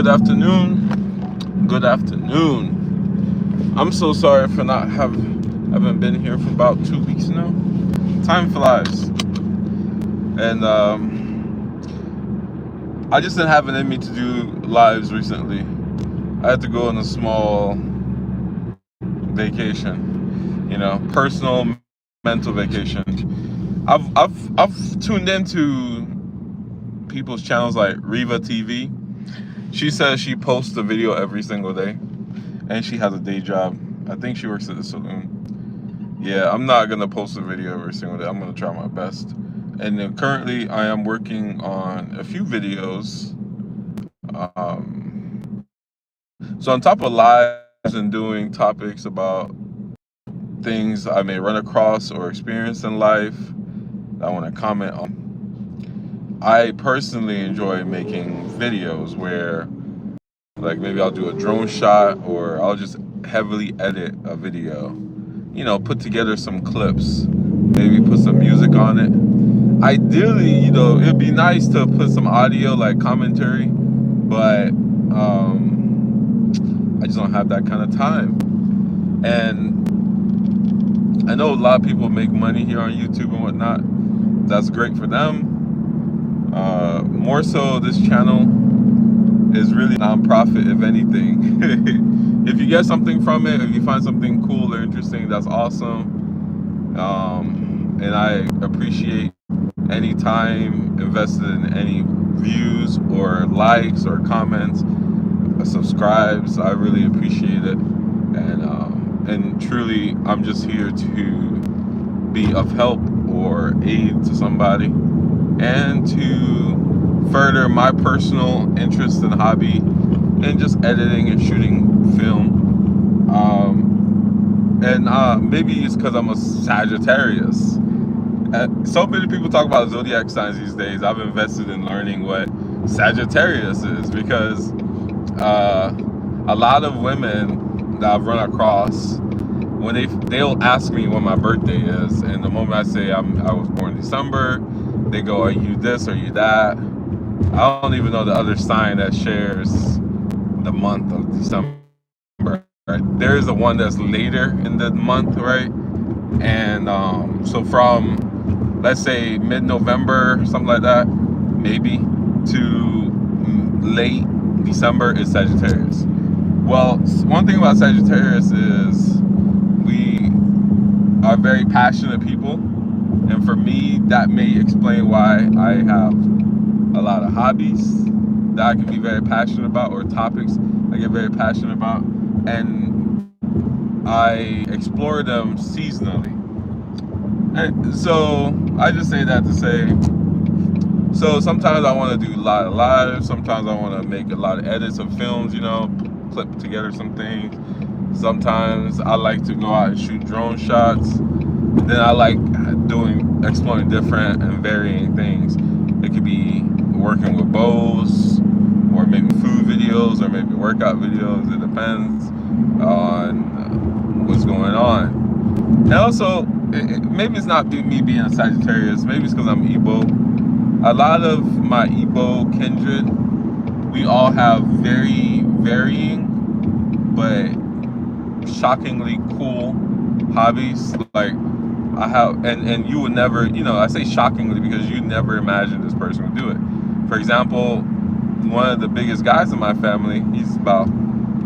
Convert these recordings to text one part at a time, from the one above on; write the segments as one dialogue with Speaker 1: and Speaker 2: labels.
Speaker 1: Good afternoon. Good afternoon. I'm so sorry for haven't been here for about 2 weeks now. Time flies, and I just didn't have it in me to do lives recently. I had to go on a small vacation, personal mental vacation. I've tuned into people's channels like Riva TV. She says she posts a video every single day, and she has a day job. I think she works at the saloon. Yeah, I'm not gonna post a video every single day. I'm gonna try my best. And then currently, I am working on a few videos. So on top of lives and doing topics about things I may run across or experience in life that I want to comment on, I personally enjoy making videos where, like, maybe I'll do a drone shot, or I'll just heavily edit a video, put together some clips, maybe put some music on it. Ideally, it'd be nice to put some audio, like commentary, but I just don't have that kind of time. And I know a lot of people make money here on YouTube and whatnot. That's great for them. More so, this channel is really non-profit, if anything. If you get something from it, if you find something cool or interesting, that's awesome. And I appreciate any time invested in any views or likes or comments, subscribes. I really appreciate it. And truly, I'm just here to be of help or aid to somebody, and to further my personal interest and hobby in just editing and shooting film. And maybe it's because I'm a Sagittarius. So many people talk about zodiac signs these days. I've invested in learning what Sagittarius is, because a lot of women that I've run across, when they'll ask me when my birthday is, and the moment I say I was born in December, they go, "Are you this? Are you that?" I don't even know the other sign that shares the month of December. Right? There is a one that's later in the month, right? And so from, let's say, mid-November, something like that, maybe, to late December is Sagittarius. Well, one thing about Sagittarius is we are very passionate people, and for me, that may explain why I have a lot of hobbies that I can be very passionate about, or topics I get very passionate about, and I explore them seasonally. And so I just say that to say, so sometimes I want to do a lot of lives, sometimes I want to make a lot of edits of films, clip together some things. Sometimes I like to go out and shoot drone shots. Then I like exploring different and varying things. It could be working with bows, or maybe food videos, or maybe workout videos. It depends on what's going on. And also, maybe it's not me being a Sagittarius, maybe it's because I'm Igbo. A lot of my Igbo kindred, we all have very varying but shockingly cool hobbies. Like, I have, and you would never, I say shockingly because you never imagine this person would do it. For example, one of the biggest guys in my family, he's about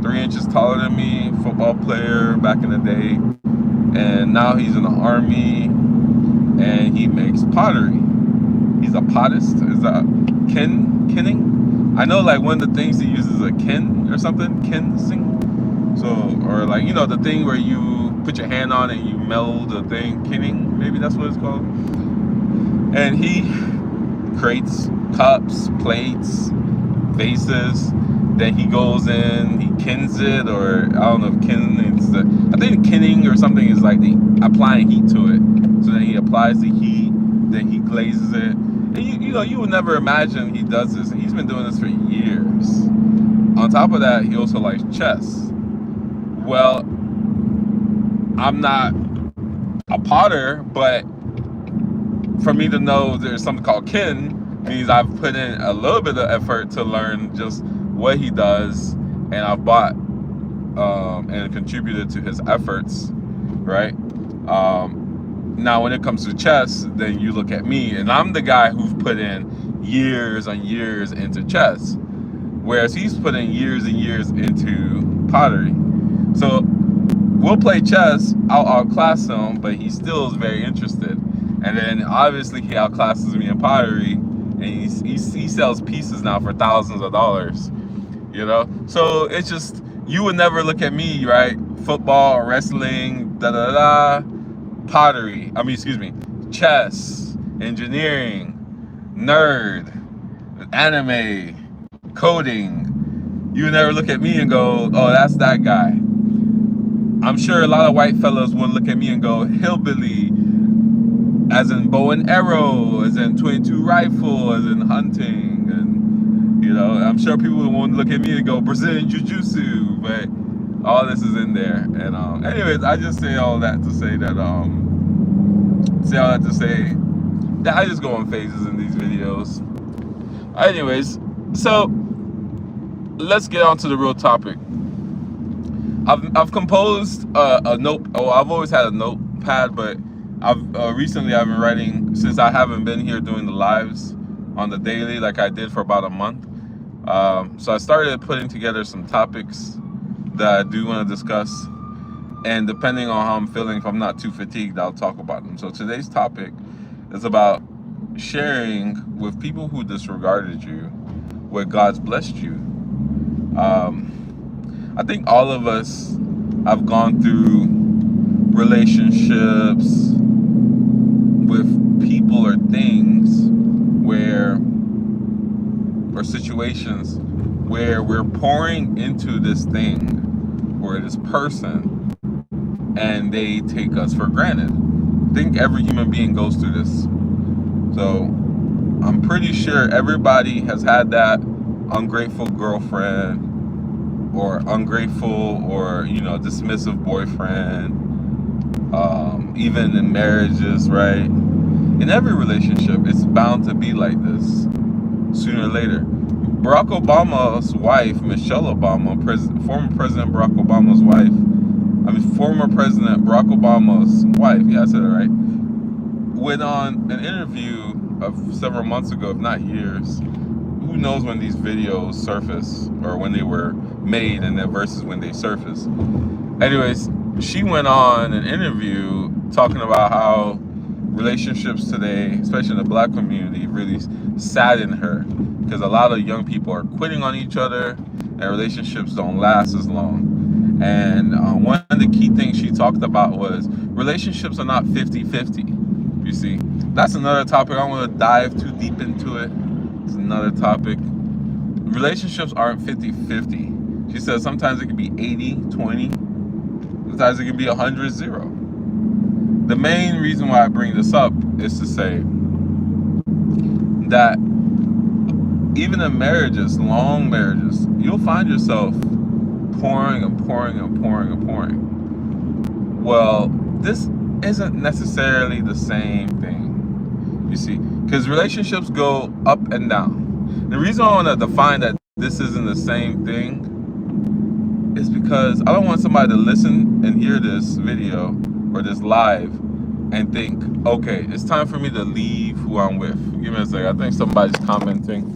Speaker 1: 3 inches taller than me, football player back in the day, and now he's in the army, and he makes pottery. He's a pottist. Is that kinning? I know, like, one of the things he uses a kin or something, kinsing. So, or like, the thing where you put your hand on it and you meld the thing, kinning, maybe that's what it's called. And he creates cups, plates, vases. Then he goes in, he kins it, or I don't know if kinning is I think kinning or something is like the applying heat to it. So then he applies the heat, then he glazes it. And you would never imagine he does this. And he's been doing this for years. On top of that, he also likes chess. Well, I'm not a potter, but for me to know there's something called kin means I've put in a little bit of effort to learn just what he does, and I've bought and contributed to his efforts, right? Now, when it comes to chess, then you look at me, and I'm the guy who's put in years and years into chess, whereas he's put in years and years into pottery. So we'll play chess, I'll outclass him, but he still is very interested. And then obviously he outclasses me in pottery, and he sells pieces now for thousands of dollars, you know? So it's just, you would never look at me, right? Football, wrestling, pottery, chess, engineering, nerd, anime, coding. You would never look at me and go, oh, that's that guy. I'm sure a lot of white fellas would look at me and go, hillbilly, as in bow and arrow, as in 22 rifle, as in hunting, and you know, I'm sure people won't look at me and go Brazilian jiu-jitsu, but all this is in there. And anyways, I just say all that to say that I just go on phases in these videos. Anyways, so let's get on to the real topic. I've composed a note. Oh, I've always had a notepad, but recently I've been writing, since I haven't been here doing the lives on the daily like I did for about a month. So I started putting together some topics that I do want to discuss, and depending on how I'm feeling, if I'm not too fatigued, I'll talk about them. So today's topic is about sharing with people who disregarded you what God's blessed you. I think all of us have gone through relationships with people or things or situations where we're pouring into this thing or this person, and they take us for granted. I think every human being goes through this. So I'm pretty sure everybody has had that ungrateful girlfriend, or ungrateful or dismissive boyfriend, even in marriages, right? In every relationship, it's bound to be like this sooner or later. Barack Obama's wife, Michelle Obama, former President Barack Obama's wife, former President Barack Obama's wife, yeah, I said it right, went on an interview of several months ago, if not years. Who knows when these videos surface, or when they were made, and then versus when they surface. Anyways, she went on an interview talking about how relationships today, especially in the black community, really sadden her, because a lot of young people are quitting on each other, and relationships don't last as long. And one of the key things she talked about was relationships are not 50-50. You see, that's another topic. I don't want to dive too deep into it. It's another topic. Relationships aren't 50-50. She says sometimes it can be 80-20. Sometimes it can be 100-0. The main reason why I bring this up is to say that even in marriages, long marriages, you'll find yourself pouring and pouring and pouring and pouring. Well, this isn't necessarily the same thing, you see, because relationships go up and down. The reason I want to define that this isn't the same thing is because I don't want somebody to listen and hear this video or this live and think, okay, it's time for me to leave who I'm with. Give me a second. I think somebody's commenting.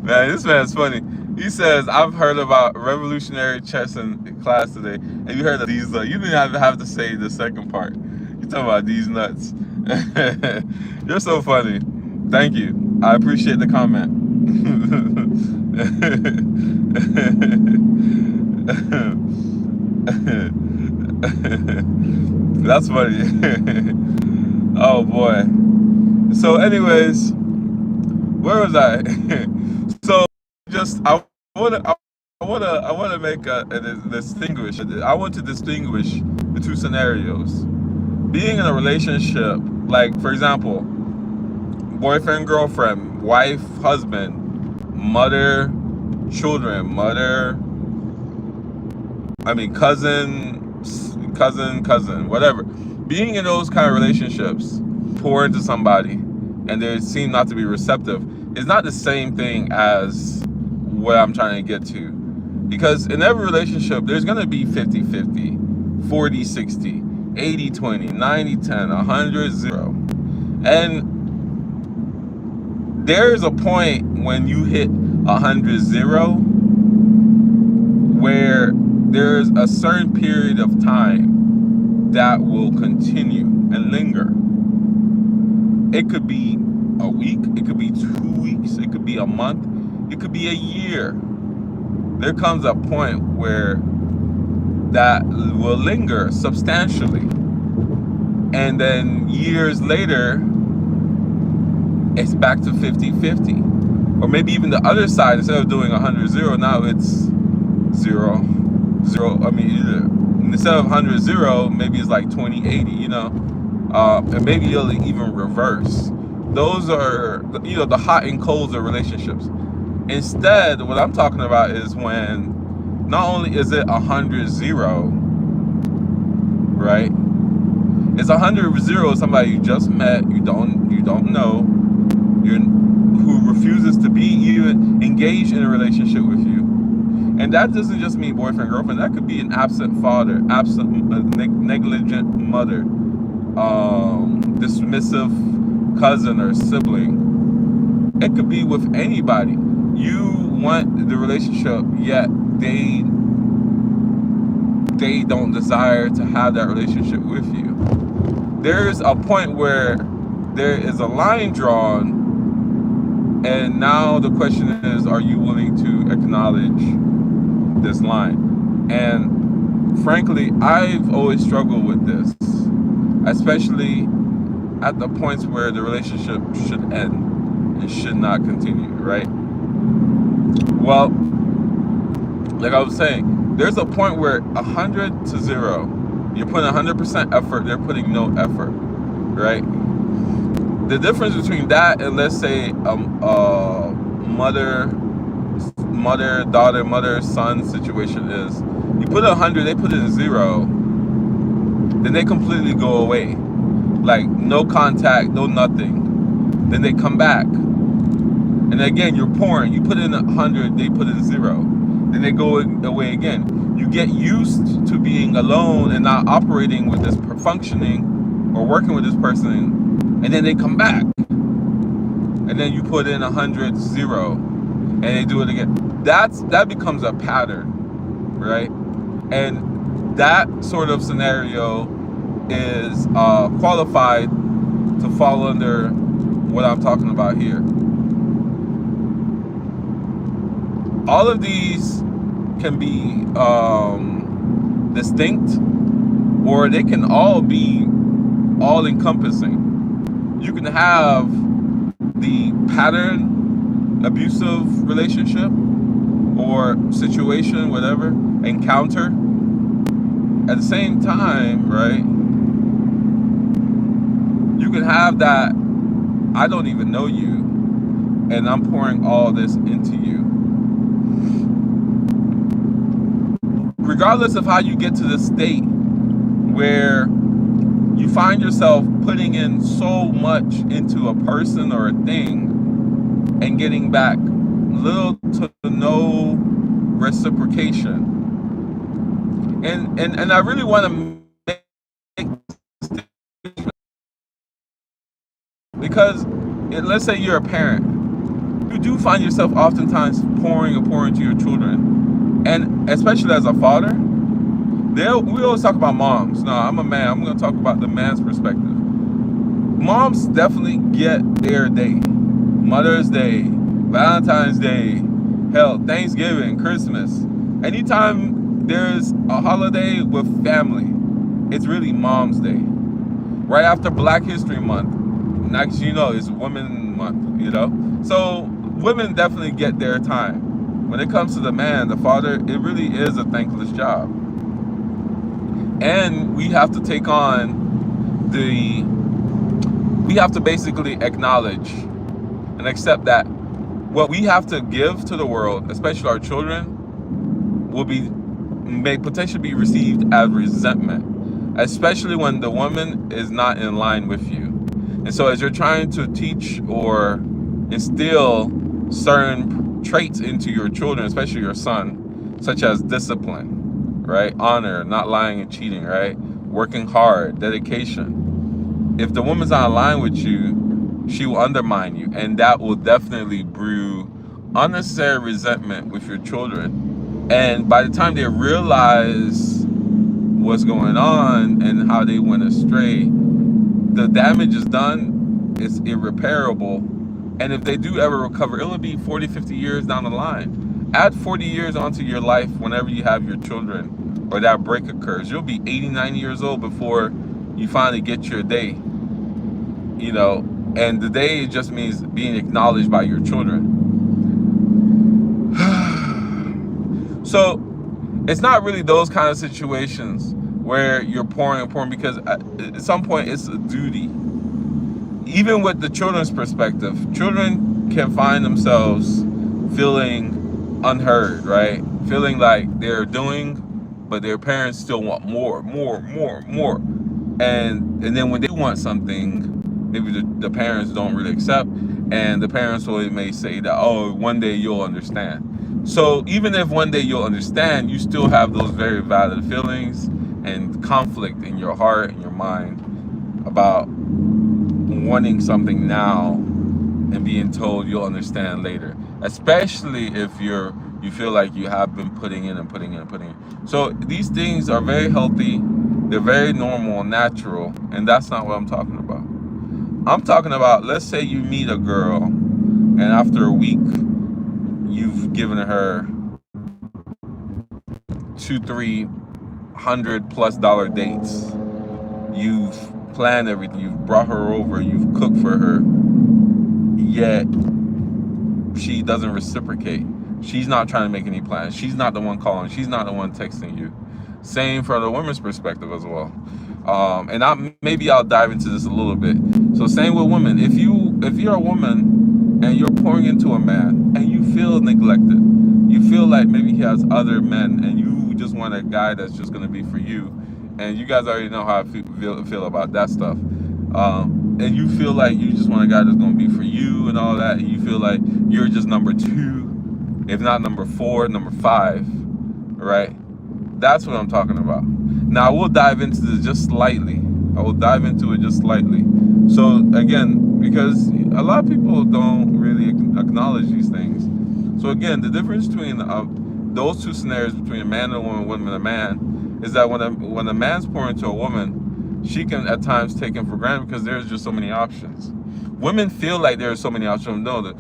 Speaker 1: Man, this man's funny. He says, I've heard about revolutionary chess in class today. And you heard of these, you didn't even have to say the second part. You're talking about these nuts. You're so funny. Thank you. I appreciate the comment. That's funny. Oh boy. So anyways, where was I? So I want to make a distinguish. I want to distinguish the two scenarios. Being in a relationship, like for example, boyfriend, girlfriend, wife, husband, mother, children, cousin, whatever. Being in those kind of relationships, pour into somebody, and they seem not to be receptive, is not the same thing as what I'm trying to get to. Because in every relationship, there's going to be 50-50, 40-60, 80-20, 90-10, 100-0. And there's a point when you hit 100-0 where there's a certain period of time that will continue and linger. It could be a week, it could be 2 weeks, it could be a month, it could be a year. There comes a point where that will linger substantially. And then years later, it's back to 50-50. Or maybe even the other side, instead of doing 100-0, now it's 0-0. Instead of 100-0, maybe it's like 20-80, and maybe it'll even reverse. Those are, the hot and colds of relationships. Instead, what I'm talking about is when not only is it 100-0, right? It's 100-0 somebody you just met, you don't know, who refuses to be even engaged in a relationship with you. And that doesn't just mean boyfriend, girlfriend. That could be an absent father, negligent mother, dismissive cousin or sibling. It could be with anybody. You want the relationship, yet they don't desire to have that relationship with you. There's a point where there is a line drawn, and now the question is, are you willing to acknowledge this line? And frankly, I've always struggled with this, especially at the points where the relationship should end and should not continue, right? Well, like I was saying, there's a point where 100-0, you're putting 100% effort, they're putting no effort, right? The difference between that and, let's say, mother-son situation is, you put 100, they put in 0, then they completely go away. Like, no contact, no nothing. Then they come back. And again, you're pouring. You put in 100, they put in 0. Then they go away again. You get used to being alone and not operating with this functioning or working with this person, and then they come back. And then you put in 100-0, and they do it again. That becomes a pattern, right? And that sort of scenario is qualified to fall under what I'm talking about here. All of these can be distinct, or they can all be all-encompassing. You can have the pattern abusive relationship or situation, whatever, encounter. At the same time, right, you can have that, I don't even know you, and I'm pouring all this into you. Regardless of how you get to the state where you find yourself putting in so much into a person or a thing and getting back little to no reciprocation. And I really want to make, because let's say you're a parent, you do find yourself oftentimes pouring to your children. And especially as a father, we always talk about moms. No, I'm a man. I'm going to talk about the man's perspective. Moms definitely get their day. Mother's Day, Valentine's Day, hell, Thanksgiving, Christmas. Anytime there's a holiday with family, it's really Mom's Day. Right after Black History Month, next it's Women Month, So women definitely get their time. When it comes to the man, the father, it really is a thankless job. And we have to take on we have to basically acknowledge and accept that what we have to give to the world, especially our children, may potentially be received as resentment, especially when the woman is not in line with you. And so as you're trying to teach or instill certain traits into your children, especially your son, such as discipline, right? Honor, not lying and cheating, right? Working hard, dedication. If the woman's not in line with you, she will undermine you, and that will definitely brew unnecessary resentment with your children. And by the time they realize what's going on and how they went astray, the damage is done. It's irreparable. And if they do ever recover, it'll be 40, 50 years down the line. Add 40 years onto your life whenever you have your children or that break occurs. You'll be 80, 90 years old before you finally get your day. You know, and the day just means being acknowledged by your children. So it's not really those kind of situations where you're pouring and pouring, because at some point it's a duty. Even with the children's perspective, children can find themselves feeling unheard, right? Feeling like they're doing, but their parents still want more. And then when they want something, maybe the parents don't really accept, and the parents may say that, oh, one day you'll understand. So even if one day you'll understand, you still have those very valid feelings and conflict in your heart and your mind about wanting something now and being told you'll understand later, especially if you feel like you have been putting in. So these things are very healthy, they're very normal and natural, and that's not what I'm talking about. I'm talking about, let's say you meet a girl and after a week you've given her $200-300+ dates. You've planned everything. You've brought her over. You've cooked for her. Yet she doesn't reciprocate. She's not trying to make any plans. She's not the one calling. She's not the one texting you. Same from the woman's perspective as well. And maybe I'll dive into this a little bit. So same with women. If you're a woman and you're pouring into a man and you feel neglected, you feel like maybe he has other men and you just want a guy that's just going to be for you, and you guys already know how I feel about that stuff, and you feel like you just want a guy that's going to be for you and all that, and you feel like you're just number 2, if not number 4, number 5, right? That's what I'm talking about. Now I will dive into this just slightly. So again, because a lot of people don't really acknowledge these things. So again, the difference between those two scenarios, between a man and a woman and a man, is that when a man's pouring into a woman, she can at times take him for granted because there's just so many options. Women feel like there are so many options. No.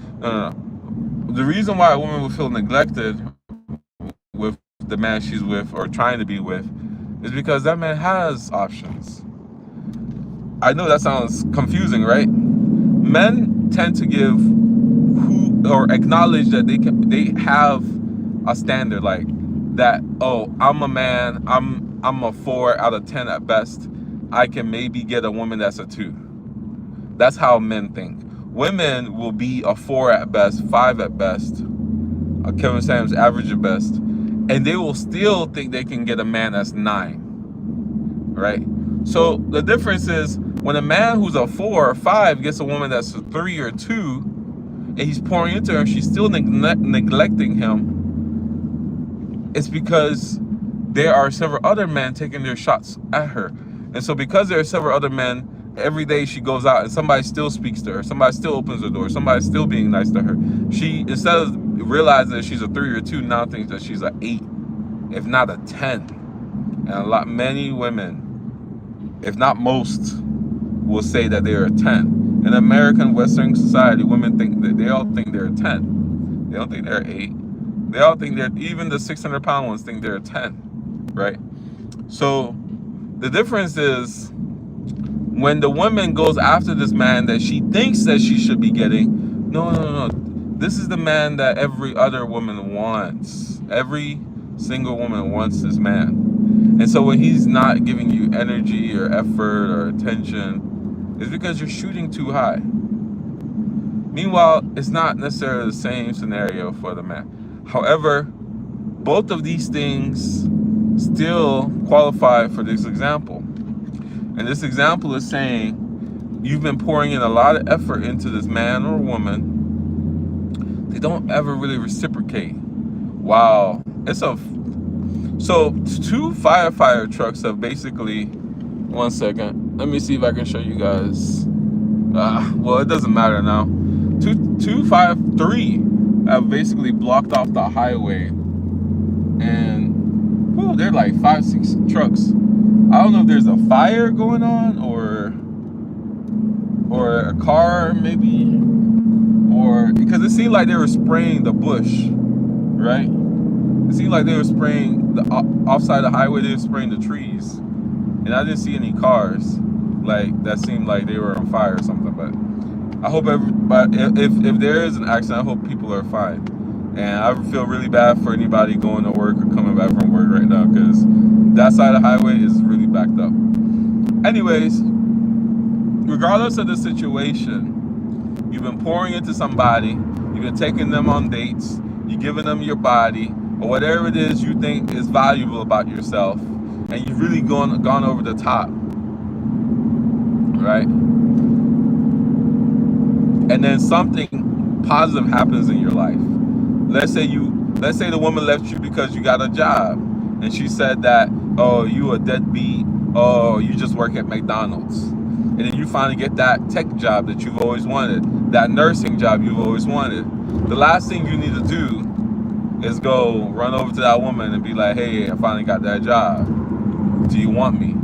Speaker 1: The reason why a woman will feel neglected with the man she's with or trying to be with is because that man has options. I know that sounds confusing, right? Men tend to give or acknowledge that they have a standard, like that. Oh, I'm a man. I'm a 4 out of 10 at best. I can maybe get a woman that's a 2. That's how men think. Women will be a 4 at best, 5 at best, a Kevin Samuels average at best, and they will still think they can get a man that's 9, right? So the difference is when a man who's a 4 or 5 gets a woman that's a 3 or 2, and he's pouring into her and she's still neglecting him, it's because there are several other men taking their shots at her. And so because there are several other men, every day she goes out and somebody still speaks to her, somebody still opens the door, somebody's still being nice to her, she, instead of realizing that she's a 3 or 2, now thinks that she's an 8, if not a 10. And many women, if not most, will say that they're a 10. In American Western society, women think that they all think they're a 10. They don't think they're 8. They all think that even the 600-pound ones think they're a 10, right? So the difference is when the woman goes after this man that she thinks that she should be getting, no. This is the man that every other woman wants. Every single woman wants this man. And so when he's not giving you energy or effort or attention, it's because you're shooting too high. Meanwhile, it's not necessarily the same scenario for the man. However, both of these things still qualify for this example. And this example is saying you've been pouring in a lot of effort into this man or woman. They don't ever really reciprocate. Wow. So 2 firefighter trucks have basically, one second, let me see if I can show you guys. Well, it doesn't matter now. 3 have basically blocked off the highway, and they're like 5-6 trucks. I don't know if there's a fire going on or a car maybe, or because it seemed like they were spraying the bush, right? It seemed like they were spraying the offside of the highway. They were spraying the trees, and I didn't see any cars. Like that seemed like they were on fire or something. But I hope if there is an accident, I hope people are fine. And I feel really bad for anybody going to work or coming back from work right now, because that side of the highway is really backed up. Anyways, regardless of the situation, you've been pouring into somebody, you've been taking them on dates, you're giving them your body, or whatever it is you think is valuable about yourself, and you've really gone over the top, right? And then something positive happens in your life. Let's say the woman left you because you got a job, and she said that, oh, you a deadbeat, oh, you just work at McDonald's. And then you finally get that tech job that you've always wanted, that nursing job you've always wanted. The last thing you need to do is go run over to that woman and be like, hey, I finally got that job. Do you want me?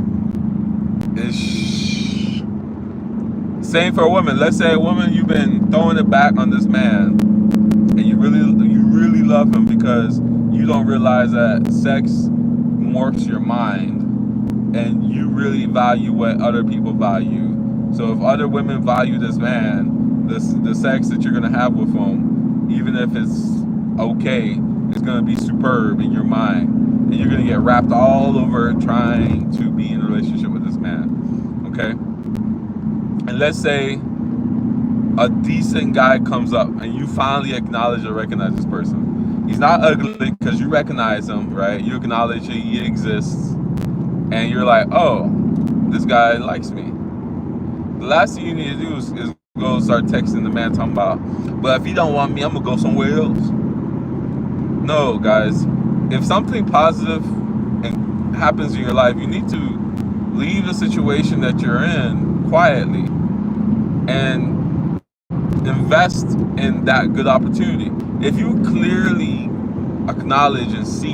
Speaker 1: Same for a woman. Let's say a woman, you've been throwing it back on this man, and you really love him because you don't realize that sex morphs your mind, and you really value what other people value. So if other women value this man, the sex that you're gonna have with him, even if it's okay, it's gonna be superb in your mind, and you're gonna get wrapped all over trying to be in a relationship with this man. Okay? And let's say a decent guy comes up and you finally acknowledge or recognize this person. He's not ugly because you recognize him, right? You acknowledge he exists, and you're like, oh, this guy likes me. The last thing you need to do is go start texting the man talking about, but if he don't want me, I'm gonna go somewhere else. No, guys, if something positive happens in your life, you need to leave the situation that you're in quietly and invest in that good opportunity. If you clearly acknowledge and see that